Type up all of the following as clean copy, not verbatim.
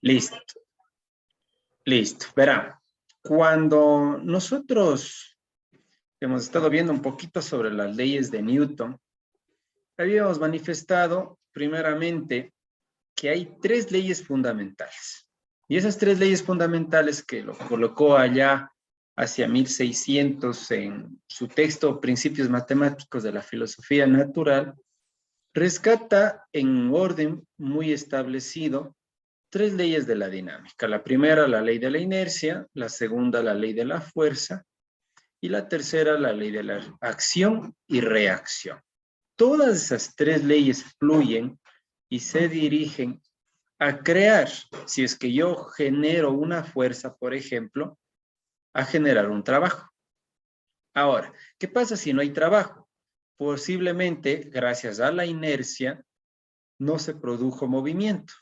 Listo, listo. Verán, cuando nosotros hemos estado viendo un poquito sobre las leyes de Newton, habíamos manifestado primeramente que hay tres leyes fundamentales. Y esas tres leyes fundamentales que lo colocó allá hacia 1600 en su texto Principios Matemáticos de la Filosofía Natural, rescata en orden muy establecido tres leyes de la dinámica. La primera, la ley de la inercia; la segunda, la ley de la fuerza; y la tercera, la ley de la acción y reacción. Todas esas tres leyes fluyen y se dirigen a crear, si es que yo genero una fuerza, por ejemplo, a generar un trabajo. Ahora, ¿qué pasa si no hay trabajo? Posiblemente, gracias a la inercia, no se produjo movimiento.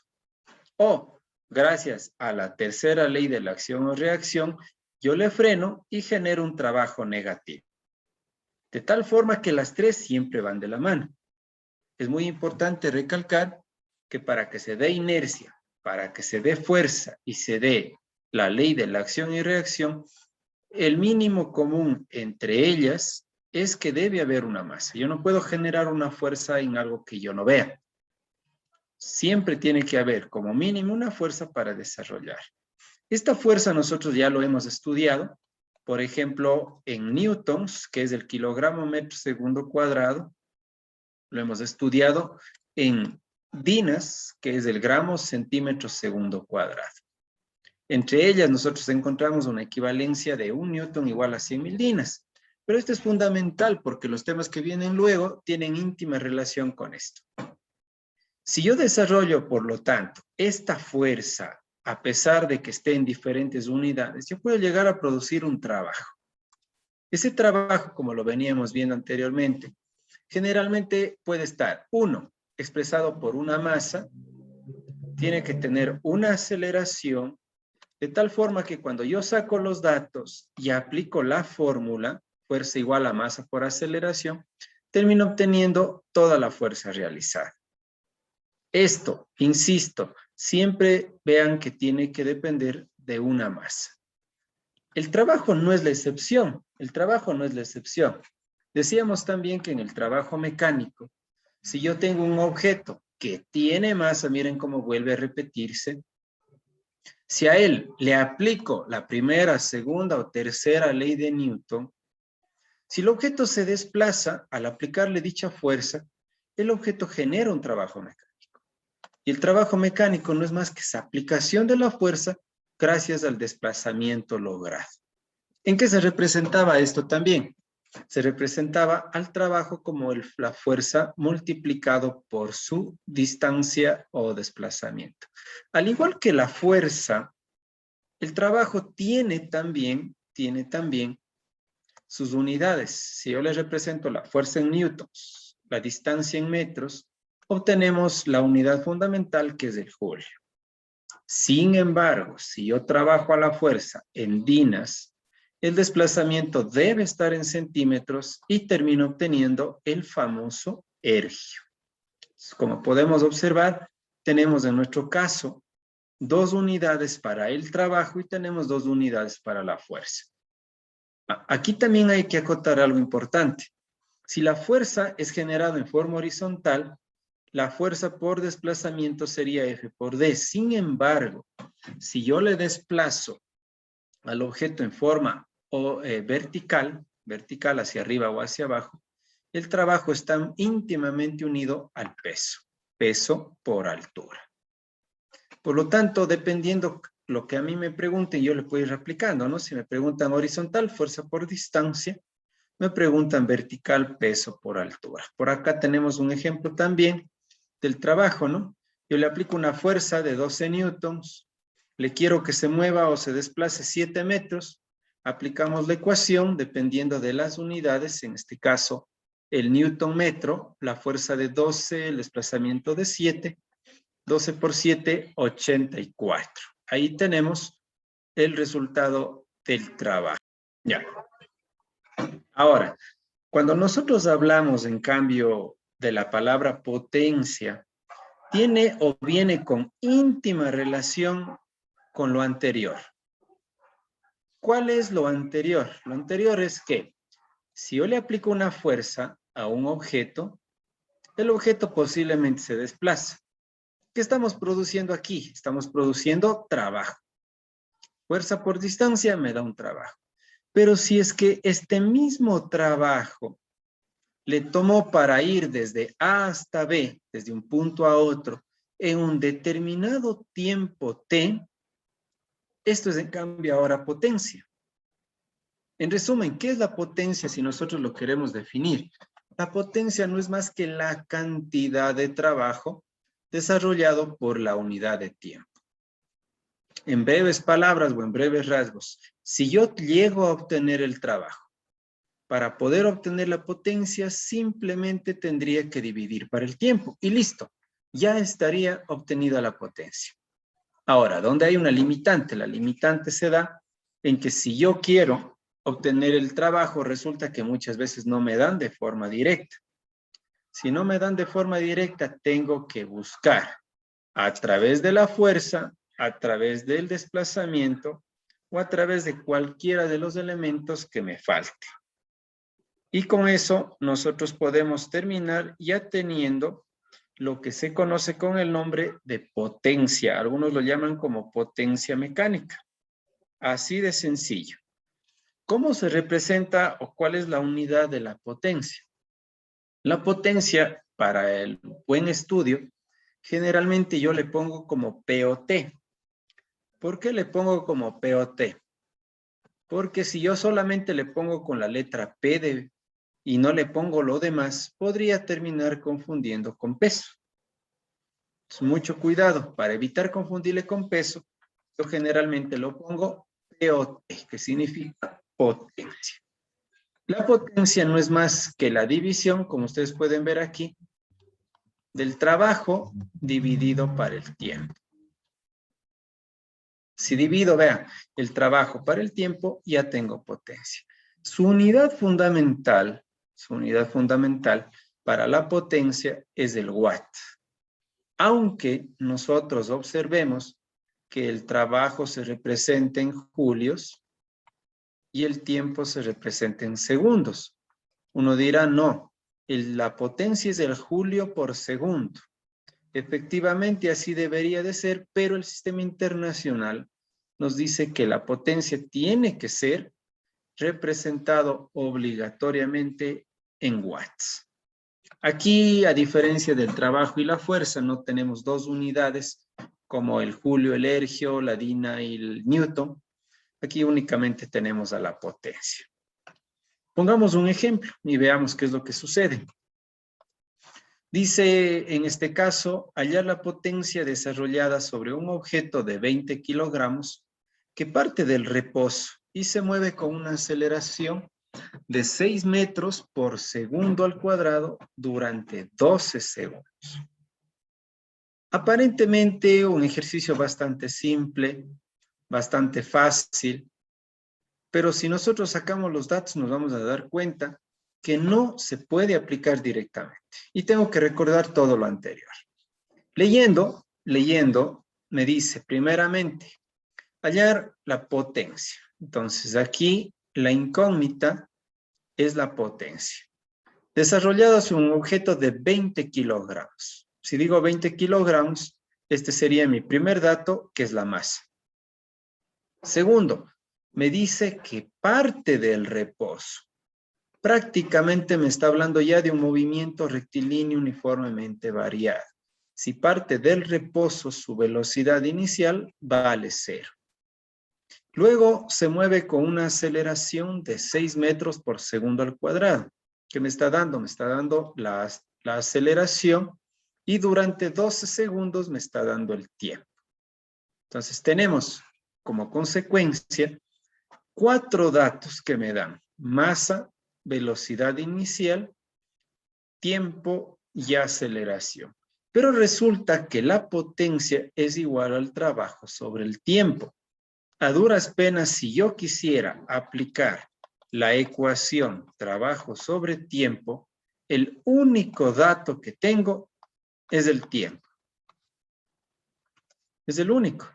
O, gracias a la tercera ley de la acción o reacción, yo le freno y genero un trabajo negativo. De tal forma que las tres siempre van de la mano. Es muy importante recalcar que para que se dé inercia, para que se dé fuerza y se dé la ley de la acción y reacción, el mínimo común entre ellas es que debe haber una masa. Yo no puedo generar una fuerza en algo que yo no vea. Siempre tiene que haber como mínimo una fuerza para desarrollar. Esta fuerza nosotros ya lo hemos estudiado, por ejemplo, en newtons, que es el kilogramo metro segundo cuadrado. Lo hemos estudiado en dinas, que es el gramo centímetro segundo cuadrado. Entre ellas nosotros encontramos una equivalencia de 1 newton igual a 100.000 dinas. Pero esto es fundamental porque los temas que vienen luego tienen íntima relación con esto. Si yo desarrollo, por lo tanto, esta fuerza, a pesar de que esté en diferentes unidades, yo puedo llegar a producir un trabajo. Ese trabajo, como lo veníamos viendo anteriormente, generalmente puede estar, uno, expresado por una masa, tiene que tener una aceleración, de tal forma que cuando yo saco los datos y aplico la fórmula, fuerza igual a masa por aceleración, termino obteniendo toda la fuerza realizada. Esto, insisto, siempre vean que tiene que depender de una masa. El trabajo no es la excepción, el trabajo no es la excepción. Decíamos también que en el trabajo mecánico, si yo tengo un objeto que tiene masa, miren cómo vuelve a repetirse, si a él le aplico la primera, segunda o tercera ley de Newton, si el objeto se desplaza, al aplicarle dicha fuerza, el objeto genera un trabajo mecánico. Y el trabajo mecánico no es más que esa aplicación de la fuerza gracias al desplazamiento logrado. ¿En qué se representaba esto también? Se representaba al trabajo como la fuerza multiplicado por su distancia o desplazamiento. Al igual que la fuerza, el trabajo tiene también sus unidades. Si yo les represento la fuerza en newtons, la distancia en metros, obtenemos la unidad fundamental que es el joule. Sin embargo, si yo trabajo a la fuerza en dinas, el desplazamiento debe estar en centímetros y termino obteniendo el famoso ergio. Como podemos observar, tenemos en nuestro caso 2 unidades para el trabajo y tenemos 2 unidades para la fuerza. Aquí también hay que acotar algo importante. Si la fuerza es generada en forma horizontal, la fuerza por desplazamiento sería F por D. Sin embargo, si yo le desplazo al objeto en forma vertical hacia arriba o hacia abajo, el trabajo está íntimamente unido al peso por altura. Por lo tanto, dependiendo lo que a mí me pregunten, yo le puedo ir aplicando, ¿no? Si me preguntan horizontal, fuerza por distancia, me preguntan vertical, peso por altura. Por acá tenemos un ejemplo también del trabajo, ¿no? Yo le aplico una fuerza de 12 newtons, le quiero que se mueva o se desplace 7 metros, aplicamos la ecuación dependiendo de las unidades, en este caso el newton metro, la fuerza de 12, el desplazamiento de 7, 12 por 7, 84. Ahí tenemos el resultado del trabajo. Ya. Ahora, cuando nosotros hablamos, en cambio, de la palabra potencia, tiene o viene con íntima relación con lo anterior. ¿Cuál es lo anterior? Lo anterior es que si yo le aplico una fuerza a un objeto, el objeto posiblemente se desplaza. ¿Qué estamos produciendo aquí? Estamos produciendo trabajo. Fuerza por distancia me da un trabajo. Pero si es que este mismo trabajo le tomó para ir desde A hasta B, desde un punto a otro, en un determinado tiempo T, esto es en cambio ahora potencia. En resumen, ¿qué es la potencia si nosotros lo queremos definir? La potencia no es más que la cantidad de trabajo desarrollado por la unidad de tiempo. En breves palabras o en breves rasgos, si yo llego a obtener el trabajo, para poder obtener la potencia simplemente tendría que dividir para el tiempo y listo, ya estaría obtenida la potencia. Ahora, ¿dónde hay una limitante? La limitante se da en que si yo quiero obtener el trabajo, resulta que muchas veces no me dan de forma directa. Si no me dan de forma directa, tengo que buscar a través de la fuerza, a través del desplazamiento o a través de cualquiera de los elementos que me falte. Y con eso nosotros podemos terminar ya teniendo lo que se conoce con el nombre de potencia. Algunos lo llaman como potencia mecánica. Así de sencillo. ¿Cómo se representa o cuál es la unidad de la potencia? La potencia, para el buen estudio, generalmente yo le pongo como POT. ¿Por qué le pongo como POT? Porque si yo solamente le pongo con la letra P y no le pongo lo demás, podría terminar confundiendo con peso. Entonces, mucho cuidado. Para evitar confundirle con peso, yo generalmente lo pongo POT, que significa potencia. La potencia no es más que la división, como ustedes pueden ver aquí, del trabajo dividido para el tiempo. Si divido, vean, el trabajo para el tiempo, ya tengo potencia. Su unidad fundamental para la potencia es el watt. Aunque nosotros observemos que el trabajo se representa en julios y el tiempo se representa en segundos. Uno dirá, no, la potencia es el julio por segundo. Efectivamente, así debería de ser, pero el sistema internacional nos dice que la potencia tiene que ser representado obligatoriamente en watts. Aquí, a diferencia del trabajo y la fuerza, no tenemos dos unidades como el julio, el ergio, la dina y el newton. Aquí únicamente tenemos a la potencia. Pongamos un ejemplo y veamos qué es lo que sucede. Dice, en este caso, hallar la potencia desarrollada sobre un objeto de 20 kilogramos que parte del reposo y se mueve con una aceleración de 6 metros por segundo al cuadrado durante 12 segundos. Aparentemente un ejercicio bastante simple, bastante fácil, pero si nosotros sacamos los datos nos vamos a dar cuenta que no se puede aplicar directamente. Y tengo que recordar todo lo anterior. Leyendo, me dice primeramente, hallar la potencia. Entonces aquí la incógnita es la potencia. Desarrollado sobre un objeto de 20 kilogramos. Si digo 20 kilogramos, este sería mi primer dato, que es la masa. Segundo, me dice que parte del reposo. Prácticamente me está hablando ya de un movimiento rectilíneo uniformemente variado. Si parte del reposo, su velocidad inicial vale 0. Luego se mueve con una aceleración de 6 metros por segundo al cuadrado. ¿Qué me está dando? Me está dando la aceleración y durante 12 segundos me está dando el tiempo. Entonces tenemos como consecuencia 4 datos que me dan masa, velocidad inicial, tiempo y aceleración. Pero resulta que la potencia es igual al trabajo sobre el tiempo. A duras penas, si yo quisiera aplicar la ecuación trabajo sobre tiempo, el único dato que tengo es el tiempo. Es el único.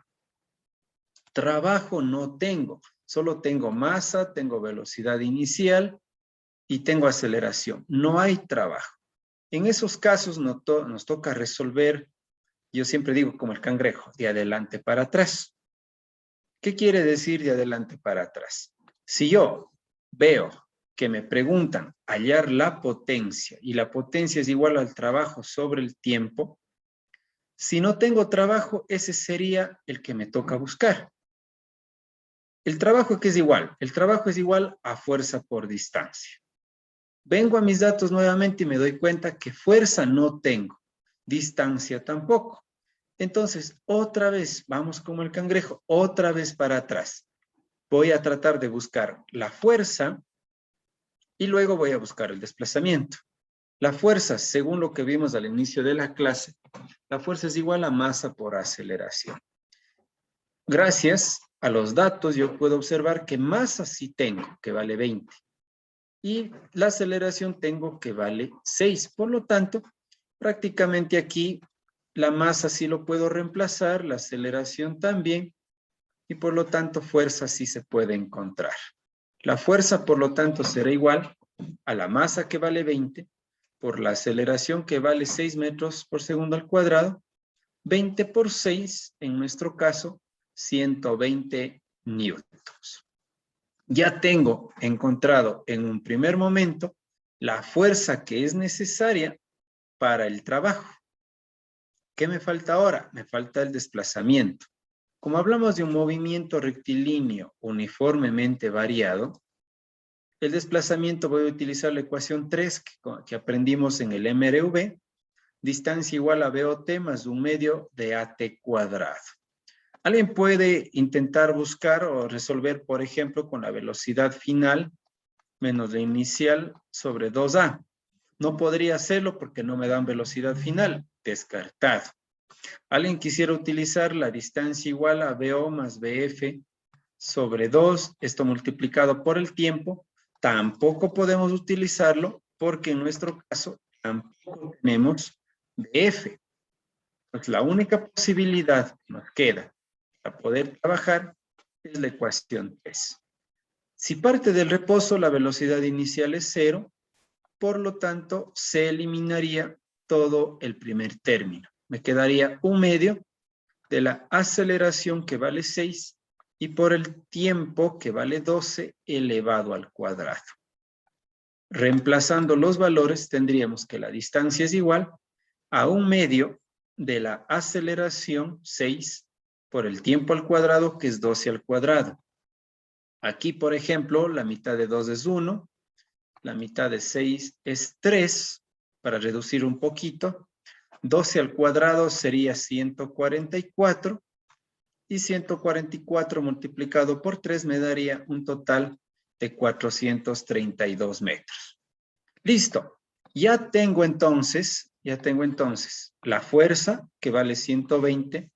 Trabajo no tengo. Solo tengo masa, tengo velocidad inicial y tengo aceleración. No hay trabajo. En esos casos nos toca resolver, yo siempre digo como el cangrejo, de adelante para atrás. ¿Qué quiere decir de adelante para atrás? Si yo veo que me preguntan hallar la potencia y la potencia es igual al trabajo sobre el tiempo, si no tengo trabajo, ese sería el que me toca buscar. El trabajo que es igual, el trabajo es igual a fuerza por distancia. Vengo a mis datos nuevamente y me doy cuenta que fuerza no tengo, distancia tampoco. Entonces, otra vez, vamos como el cangrejo, otra vez para atrás. Voy a tratar de buscar la fuerza y luego voy a buscar el desplazamiento. La fuerza, según lo que vimos al inicio de la clase, la fuerza es igual a masa por aceleración. Gracias a los datos yo puedo observar que masa sí tengo, que vale 20. Y la aceleración tengo que vale 6. Por lo tanto, prácticamente aquí la masa sí lo puedo reemplazar, la aceleración también, y por lo tanto fuerza sí se puede encontrar. La fuerza, por lo tanto, será igual a la masa que vale 20 por la aceleración que vale 6 metros por segundo al cuadrado, 20 por 6, en nuestro caso, 120 newtons. Ya tengo encontrado en un primer momento la fuerza que es necesaria para el trabajo. ¿Qué me falta ahora? Me falta el desplazamiento. Como hablamos de un movimiento rectilíneo uniformemente variado, el desplazamiento voy a utilizar la ecuación 3 que aprendimos en el MRV, distancia igual a BOT más 1/2 de AT cuadrado. Alguien puede intentar buscar o resolver, por ejemplo, con la velocidad final menos la inicial sobre 2A. No podría hacerlo porque no me dan velocidad final. Descartado. Alguien quisiera utilizar la distancia igual a BO más BF sobre 2, esto multiplicado por el tiempo. Tampoco podemos utilizarlo porque en nuestro caso tampoco tenemos BF. Pues la única posibilidad que nos queda para poder trabajar es la ecuación 3. Si parte del reposo, la velocidad inicial es 0, por lo tanto, se eliminaría todo el primer término. Me quedaría 1/2 de la aceleración que vale 6 y por el tiempo que vale 12 elevado al cuadrado. Reemplazando los valores, tendríamos que la distancia es igual a 1/2 de la aceleración 6 por el tiempo al cuadrado, que es 12 al cuadrado. Aquí, por ejemplo, la mitad de 2 es 1, la mitad de 6 es 3, para reducir un poquito. 12 al cuadrado sería 144, y 144 multiplicado por 3 me daría un total de 432 metros. Listo. Ya tengo entonces la fuerza que vale 120,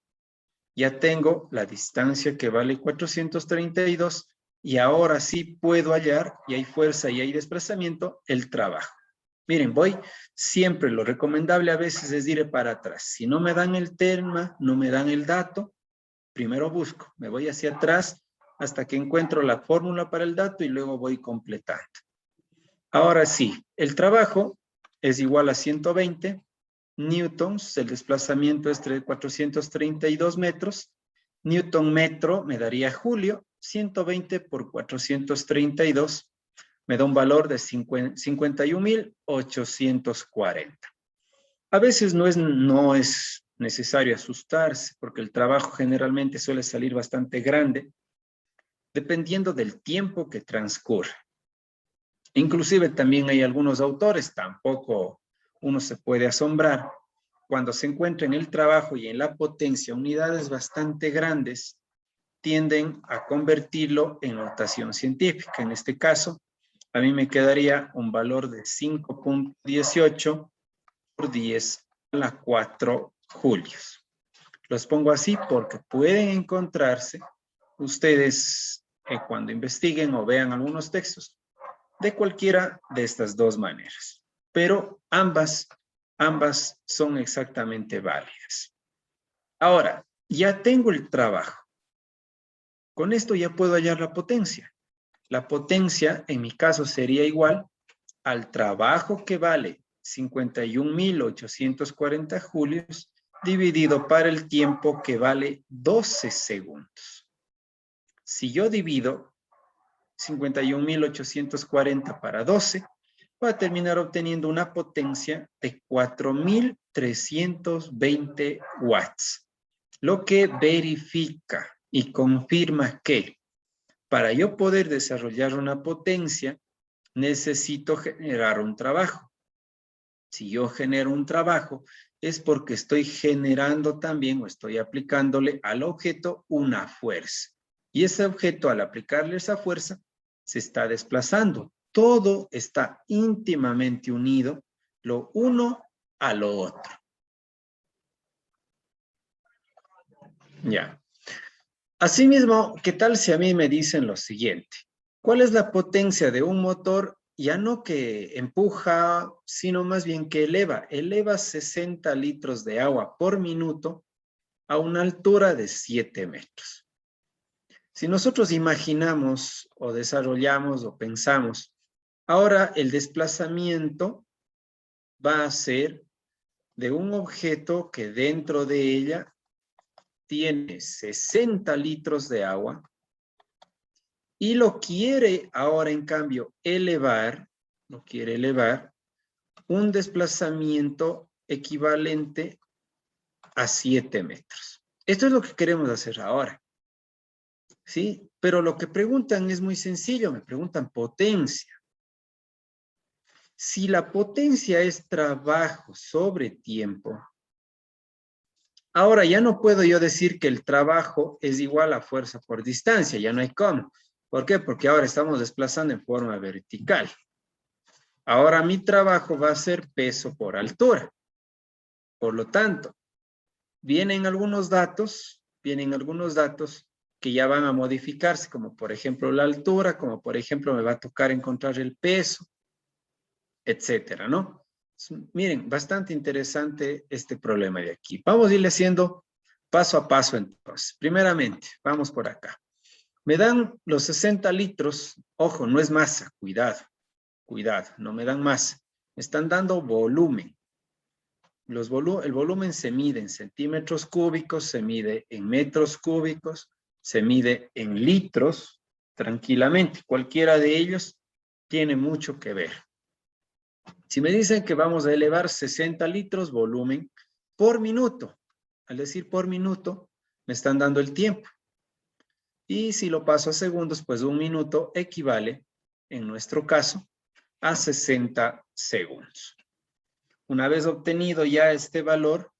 ya tengo la distancia que vale 432 y ahora sí puedo hallar, y hay fuerza y hay desplazamiento, el trabajo. Miren, siempre lo recomendable a veces es ir para atrás. Si no me dan el tema, no me dan el dato, primero busco, me voy hacia atrás hasta que encuentro la fórmula para el dato y luego voy completando. Ahora sí, el trabajo es igual a 120 newtons, el desplazamiento es 432 metros, newton metro me daría Julio, 120 por 432 me da un valor de 51.840. A veces no es necesario asustarse porque el trabajo generalmente suele salir bastante grande dependiendo del tiempo que transcurre. Inclusive también hay algunos autores, tampoco uno se puede asombrar, cuando se encuentra en el trabajo y en la potencia unidades bastante grandes, tienden a convertirlo en notación científica. En este caso, a mí me quedaría un valor de 5.18 por 10 a la 4 julios. Los pongo así porque pueden encontrarse ustedes cuando investiguen o vean algunos textos de cualquiera de estas dos maneras. Pero ambas son exactamente válidas. Ahora, Ya tengo el trabajo. Con esto ya puedo hallar la potencia. La potencia, en mi caso, sería igual al trabajo que vale 51.840 julios dividido para el tiempo que vale 12 segundos. Si yo divido 51.840 para 12, voy a terminar obteniendo una potencia de 4.320 watts, lo que verifica y confirma que para yo poder desarrollar una potencia, necesito generar un trabajo. Si yo genero un trabajo, es porque estoy generando también o estoy aplicándole al objeto una fuerza. Y ese objeto, al aplicarle esa fuerza, se está desplazando. Todo está íntimamente unido, lo uno a lo otro. Ya. Asimismo, ¿qué tal si a mí me dicen lo siguiente? ¿Cuál es la potencia de un motor? Ya no que empuja, sino más bien que eleva. Eleva 60 litros de agua por minuto a una altura de 7 metros. Si nosotros imaginamos o desarrollamos o pensamos, ahora el desplazamiento va a ser de un objeto que dentro de ella tiene 60 litros de agua y lo quiere ahora en cambio elevar, lo quiere elevar un desplazamiento equivalente a 7 metros. Esto es lo que queremos hacer ahora, ¿sí? Pero lo que preguntan es muy sencillo, me preguntan potencia. Si la potencia es trabajo sobre tiempo, ahora ya no puedo yo decir que el trabajo es igual a fuerza por distancia, ya no hay cómo. ¿Por qué? Porque ahora estamos desplazando en forma vertical. Ahora mi trabajo va a ser peso por altura. Por lo tanto, vienen algunos datos que ya van a modificarse, como por ejemplo la altura, como por ejemplo me va a tocar encontrar el peso, etcétera, ¿no? Miren, bastante interesante este problema de aquí. Vamos a irle haciendo paso a paso entonces. Primeramente, vamos por acá. Me dan los 60 litros, ojo, no es masa, cuidado, cuidado, no me dan masa. Me están dando volumen. El volumen se mide en centímetros cúbicos, se mide en metros cúbicos, se mide en litros, tranquilamente. Cualquiera de ellos tiene mucho que ver. Si me dicen que vamos a elevar 60 litros volumen por minuto, al decir por minuto, me están dando el tiempo. Y si lo paso a segundos, pues un minuto equivale, en nuestro caso, a 60 segundos. Una vez obtenido ya este valor,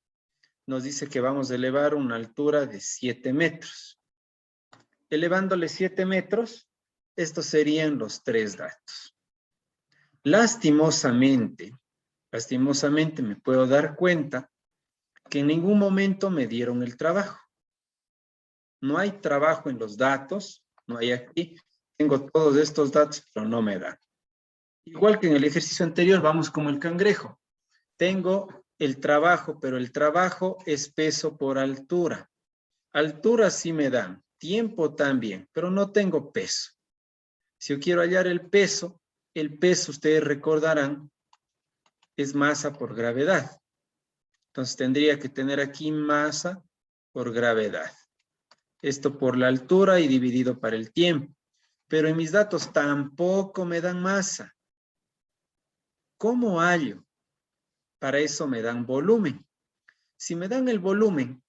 nos dice que vamos a elevar una altura de 7 metros. Elevándole 7 metros, estos serían los 3 datos. Lastimosamente me puedo dar cuenta que en ningún momento me dieron el trabajo. No hay trabajo en los datos, no hay aquí. Tengo todos estos datos, pero no me dan. Igual que en el ejercicio anterior, vamos como el cangrejo. Tengo el trabajo, pero el trabajo es peso por altura. Altura sí me dan, tiempo también, pero no tengo peso. Si yo quiero hallar el peso, ustedes recordarán, es masa por gravedad. Entonces tendría que tener aquí masa por gravedad. Esto por la altura y dividido para el tiempo. Pero en mis datos tampoco me dan masa. ¿Cómo hallo? Para eso me dan volumen. Si me dan el volumen,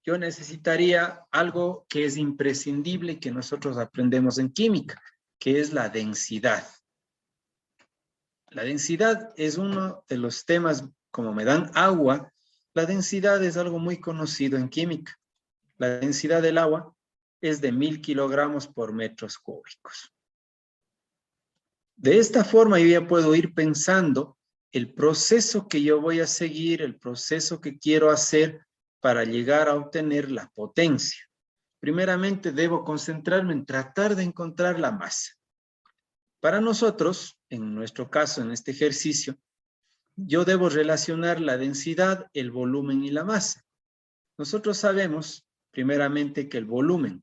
yo necesitaría algo que es imprescindible y que nosotros aprendemos en química, que es la densidad. La densidad es uno de los temas, como me dan agua, la densidad es algo muy conocido en química. La densidad del agua es de 1000 kilogramos por metros cúbicos. De esta forma yo ya puedo ir pensando el proceso que yo voy a seguir, el proceso que quiero hacer para llegar a obtener la potencia. Primeramente debo concentrarme en tratar de encontrar la masa. Para nosotros, en nuestro caso, en este ejercicio, yo debo relacionar la densidad, el volumen y la masa. Nosotros sabemos primeramente que el volumen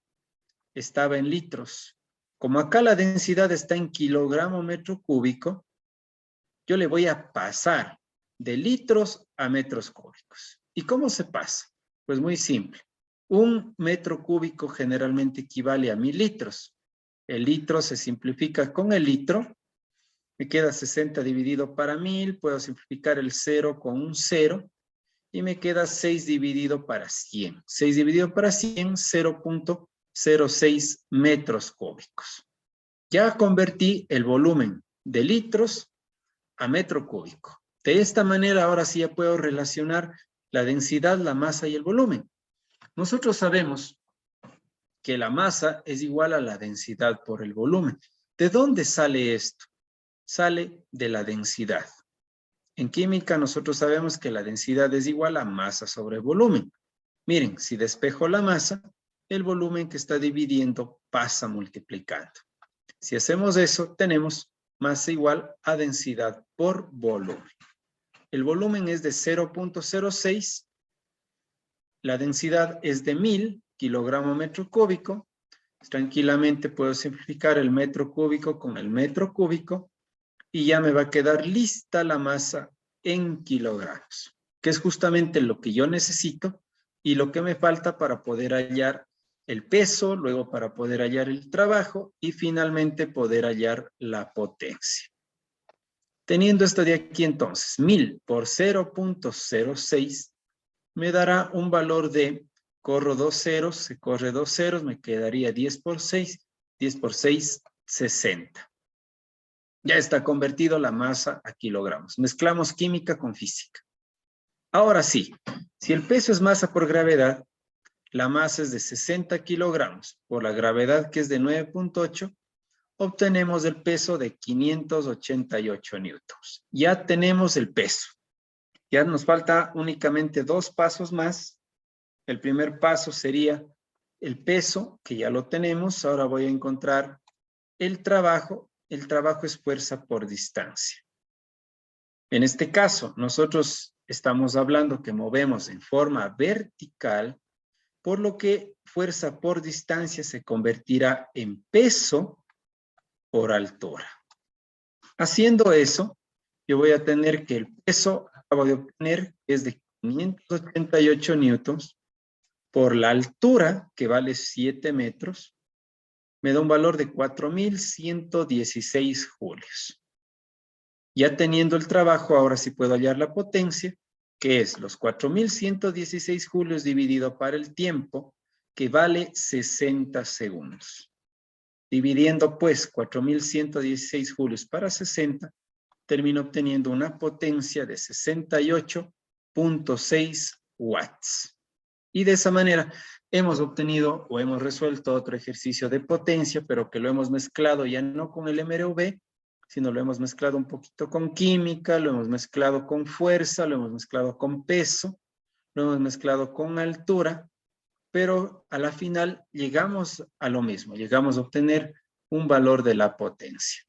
estaba en litros. Como acá la densidad está en kilogramo metro cúbico, yo le voy a pasar de litros a metros cúbicos. ¿Y cómo se pasa? Pues muy simple. Un metro cúbico generalmente equivale a 1000 litros. El litro se simplifica con el litro. Me queda 60 dividido para 1000. Puedo simplificar el 0 con un 0. Y me queda 6 dividido para 100. 6 dividido para 100, 0.06 metros cúbicos. Ya convertí el volumen de litros a metro cúbico. De esta manera, ahora sí ya puedo relacionar la densidad, la masa y el volumen. Nosotros sabemos que la masa es igual a la densidad por el volumen. ¿De dónde sale esto? Sale de la densidad. En química nosotros sabemos que la densidad es igual a masa sobre volumen. Miren, si despejo la masa, el volumen que está dividiendo pasa multiplicando. Si hacemos eso, tenemos masa igual a densidad por volumen. El volumen es de 0.06, la densidad es de 1000 kilogramo metro cúbico. Tranquilamente puedo simplificar el metro cúbico con el metro cúbico y ya me va a quedar lista la masa en kilogramos, que es justamente lo que yo necesito y lo que me falta para poder hallar el peso, luego para poder hallar el trabajo y finalmente poder hallar la potencia. Teniendo esto de aquí entonces, 1000 por 0.06 me dará un valor de, corro 2 ceros, se corre 2 ceros, me quedaría 10 por 6, 10 por 6, 60. Ya está convertido la masa a kilogramos. Mezclamos química con física. Ahora sí, si el peso es masa por gravedad, la masa es de 60 kilogramos por la gravedad que es de 9.8, obtenemos el peso de 588 newtons. Ya tenemos el peso. Ya nos falta únicamente 2 pasos más. El primer paso sería el peso, que ya lo tenemos. Ahora voy a encontrar el trabajo. El trabajo es fuerza por distancia. En este caso, nosotros estamos hablando que movemos en forma vertical, por lo que fuerza por distancia se convertirá en peso por altura. Haciendo eso, yo voy a tener que el peso, acabo de obtener, es de 588 newtons por la altura, que vale 7 metros, me da un valor de 4116 julios. Ya teniendo el trabajo, ahora sí puedo hallar la potencia, que es los 4116 julios dividido para el tiempo, que vale 60 segundos. Dividiendo pues 4116 julios para 60, termino obteniendo una potencia de 68.6 watts. Y de esa manera hemos obtenido o hemos resuelto otro ejercicio de potencia, pero que lo hemos mezclado ya no con el MRV, sino lo hemos mezclado un poquito con química, lo hemos mezclado con fuerza, lo hemos mezclado con peso, lo hemos mezclado con altura, pero a la final llegamos a lo mismo, llegamos a obtener un valor de la potencia.